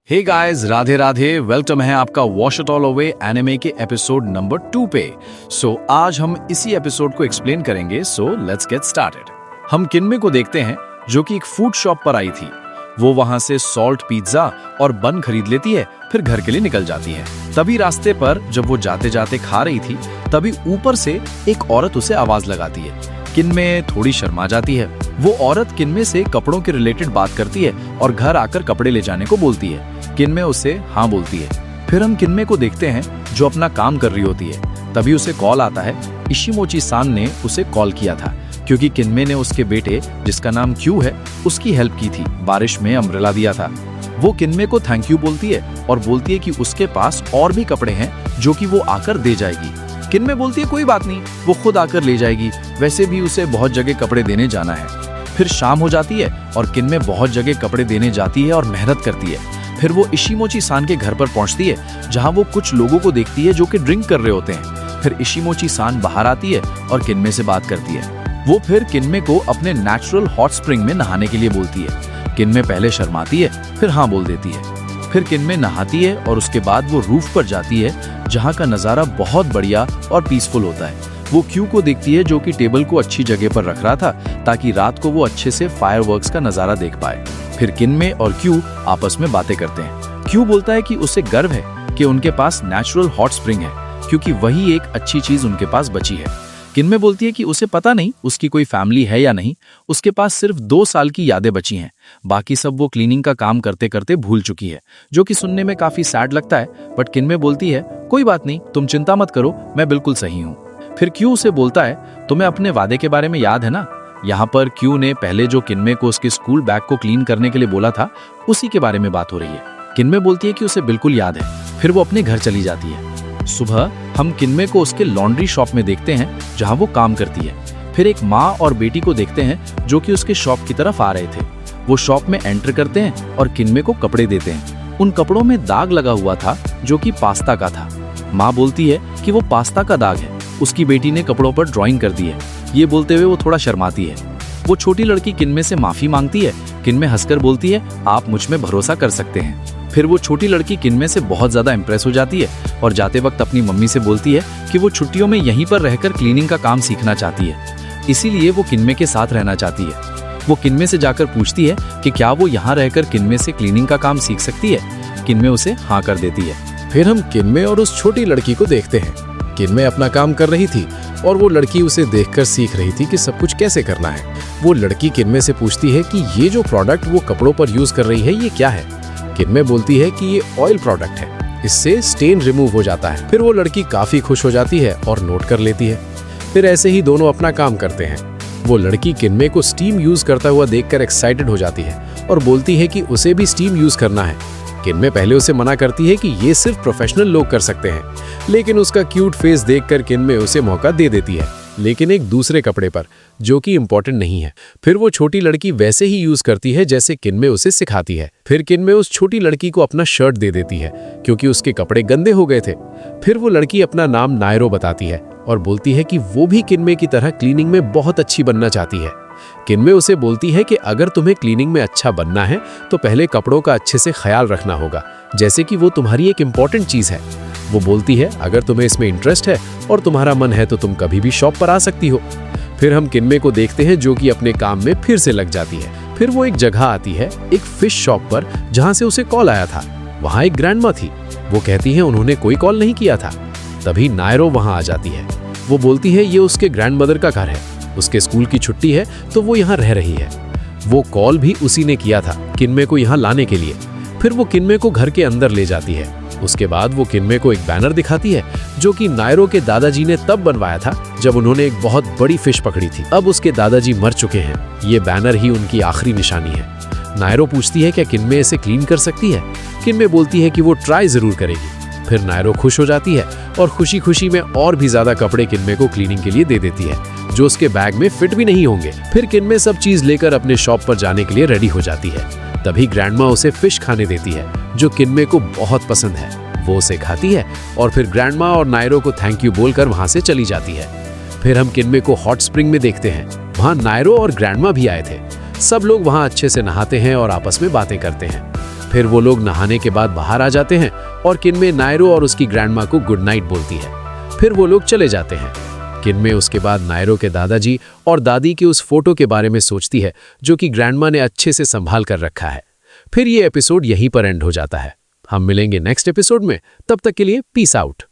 हे guys, Radhe Radhe. Welcome है आपका wash it all away anime के एपिसोड नंबर 2 पे। आज हम इसी एपिसोड को एक्सप्लेन करेंगे। Let's get started. हम किन्मे को देखते हैं जो कि एक फूड शॉप पर आई थी। वो वहां से सॉल्ट पिज्जा और बन खरीद लेती है, फिर घर के लिए निकल जाती है। तभी रास्ते पर जब वो जाते जाते खा रही थी, तभी ऊपर से एक औरत उसे आवाज लगाती है। किन्मे थोड़ी शर्मा जाती है। वो औरत किन्मे से कपड़ों के रिलेटेड बात करती है और घर आकर कपड़े ले जाने को बोलती है। किन्मे उसे हाँ बोलती है। फिर हम किन्मे को देखते हैं जो अपना काम कर रही होती है। तभी उसे कॉल आता है। इशिमोची सान ने उसे कॉल किया था क्योंकि किन्मे ने उसके बेटे, जिसका नाम क्यू है, उसकी हेल्प की थी। बारिश में अम्ब्रेला दिया था। वो किन्मे को थैंक यू बोलती है और बोलती है कि उसके पास और भी कपड़े हैं जो कि वो आकर दे जाएगी। किन्मे बोलती है कोई बात नहीं, वो खुद आकर ले जाएगी। वैसे भी उसे बहुत जगह कपड़े देने जाना है। फिर शाम हो जाती है और किन्मे बहुत जगह कपड़े देने जाती है और मेहनत करती है। फिर वो इशिमोची सान के घर पर पहुंचती है, जहां वो कुछ लोगों को देखती है जो कि ड्रिंक कर रहे होते हैं। फिर इशिमोची सान बाहर आती है और किन्मे से बात करती है। वो फिर किन्मे को अपने नेचुरल हॉट स्प्रिंग में नहाने के लिए बोलती है। किन्मे पहले शर्माती है, फिर हाँ बोल देती है। फिर किन्मे नहाती है और उसके बाद वो रूफ पर जाती है, जहां का नजारा बहुत बढ़िया और पीसफुल होता है। वो क्यू को देखती है जो कि टेबल को अच्छी जगह पर रख रहा था ताकि रात को वो अच्छे से फायरवर्क्स का नजारा देख पाए। फिर किन्मे और क्यू आपस में बातें करते हैं। क्यू बोलता है कि उसे गर्व है कि उनके पास नेचुरल हॉट स्प्रिंग है, क्योंकि वही एक अच्छी चीज उनके पास बची है। किन्मे बोलती है कि उसे पता नहीं उसकी कोई फैमिली है या नहीं, उसके पास सिर्फ 2 साल की यादें बची हैं। बाकी सब वो क्लीनिंग का काम करते करते भूल चुकी है, जो कि सुनने में काफी सैड लगता है। बट किन्मे बोलती है कोई बात नहीं, तुम चिंता मत करो, मैं बिल्कुल सही हूँ। फिर क्यू उसे बोलता है तुम्हें अपने वादे के बारे में याद है ना। यहाँ पर क्यू ने पहले जो किन्मे को उसके स्कूल बैग को क्लीन करने के लिए बोला था, उसी के बारे में बात हो रही है। किन्मे बोलती है कि उसे बिल्कुल याद है। फिर वो अपने घर चली जाती है। सुबह हम किन्मे को उसके लॉन्ड्री शॉप में देखते हैं, जहां वो काम करती है। फिर एक माँ और बेटी को देखते हैं जो कि उसके शॉप की तरफ आ रहे थे। वो शॉप में एंटर करते हैं और किन्मे को कपड़े देते हैं। उन कपड़ों में दाग लगा हुआ था जो कि पास्ता का था। माँ बोलती है कि वो पास्ता का दाग है, उसकी बेटी ने कपड़ों पर ड्राइंग कर दी है। ये बोलते हुए वो थोड़ा शर्माती है। वो छोटी लड़की किन्मे से माफी मांगती है। किन्मे हंसकर बोलती है आप मुझ में भरोसा कर सकते हैं। फिर वो छोटी लड़की किन्मे से बहुत ज्यादा इंप्रेस हो जाती है और जाते वक्त अपनी मम्मी से बोलती है कि वो छुट्टियों में यहीं पर रहकर क्लीनिंग का काम सीखना चाहती है, इसीलिए वो किन्मे के साथ रहना चाहती है। वो किन्मे से जाकर पूछती है कि क्या वो यहाँ रहकर किन्मे से क्लीनिंग का काम सीख सकती है। किन्मे उसे हाँ कर देती है। फिर हम किन्मे और उस छोटी लड़की को देखते हैं। किन्मे अपना काम कर रही थी और वो लड़की उसे देखकर सीख रही थी कि सब कुछ कैसे करना है। वो लड़की किन्मे से पूछती है कि ये जो प्रोडक्ट वो कपड़ों पर यूज कर रही है ये क्या है। किन्मे बोलती है कि ये ऑयल प्रोडक्ट है, इससे स्टेन रिमूव हो जाता है। फिर वो लड़की काफी खुश हो जाती है और नोट कर लेती है। फिर ऐसे ही दोनों अपना काम करते हैं। वो लड़की किन्मे को स्टीम यूज करता हुआ देखकर एक्साइटेड हो जाती है और बोलती है कि उसे भी स्टीम यूज करना है। किन्मे पहले उसे मना करती है कि ये सिर्फ प्रोफेशनल लोग कर सकते हैं, लेकिन उसका क्यूट फेस देखकर किन्मे उसे मौका दे देती है, लेकिन एक दूसरे कपड़े पर जो कि इम्पोर्टेंट नहीं है। फिर वो छोटी लड़की वैसे ही यूज करती है जैसे किन्मे उसे सिखाती है। फिर किन्मे उस छोटी लड़की को अपना शर्ट दे देती है क्योंकि उसके कपड़े गंदे हो गए थे। फिर वो लड़की अपना नाम नायरो बताती है और बोलती है कि वो भी किन्मे की तरह क्लीनिंग में बहुत अच्छी बनना चाहती है। किन्मे उसे बोलती है कि अगर तुम्हें क्लीनिंग में अच्छा बनना है तो पहले कपड़ों का अच्छे से ख्याल रखना होगा, जैसे कि वो तुम्हारी एक इम्पॉर्टेंट चीज है। वो बोलती है अगर तुम्हें इसमें इंटरेस्ट है और तुम्हारा मन है तो तुम कभी भी शॉप पर आ सकती हो। फिर हम किन्मे को देखते हैं जो कि अपने काम में फिर से लग जाती है। फिर वो एक जगह आती है, एक फिश शॉप पर, जहां से उसे कॉल आया था। वहां एक ग्रैंडमा थी। वो कहती है उन्होंने कोई कॉल नहीं किया था। तभी नायरो वहां आ जाती है। वो बोलती है ये उसके ग्रैंडमदर का घर है, उसके स्कूल की छुट्टी है तो वो यहाँ रह रही है। वो कॉल भी उसी ने किया था किन्मे को यहाँ लाने के लिए। फिर वो किन्मे को घर के अंदर ले जाती है। उसके बाद वो किन्मे को एक बैनर दिखाती है जो कि नायरो के दादाजी ने तब बनवाया था जब उन्होंने एक बहुत बड़ी फिश पकड़ी थी। अब उसके दादाजी मर चुके हैं। ये बैनर ही उनकी आखिरी निशानी है। नायरो पूछती है क्या किन्मे इसे क्लीन कर सकती है। किन्मे बोलती है कि वो ट्राई जरूर करेगी। फिर नायरो खुश हो जाती है और खुशी खुशी में और भी ज्यादा कपड़े किन्मे को क्लीनिंग के लिए दे देती है जो उसके बैग में फिट भी नहीं होंगे। फिर किन्मे सब चीज लेकर अपने शॉप पर जाने के लिए रेडी हो जाती है। तभी ग्रैंडमा उसे फिश खाने देती है जो किन्मे को बहुत पसंद है। वो उसे खाती है और फिर ग्रैंडमा और नायरो को थैंक यू बोलकर वहां से चली जाती है। फिर हम किन्मे को हॉट स्प्रिंग में देखते हैं। वहां नायरो और ग्रैंडमा भी आए थे। सब लोग वहां अच्छे से नहाते हैं और आपस में बातें करते हैं। फिर वो लोग नहाने के बाद बाहर आ जाते हैं और किनमे नायरो और उसकी ग्रैंडमा को गुड नाइट बोलती है। फिर वो लोग चले जाते हैं। किनमे उसके बाद नायरो के दादाजी और दादी के उस फोटो के बारे में सोचती है जो कि ग्रैंडमा ने अच्छे से संभाल कर रखा है। फिर ये एपिसोड यहीं पर एंड हो जाता है। हम मिलेंगे नेक्स्ट एपिसोड में, तब तक के लिए पीस आउट।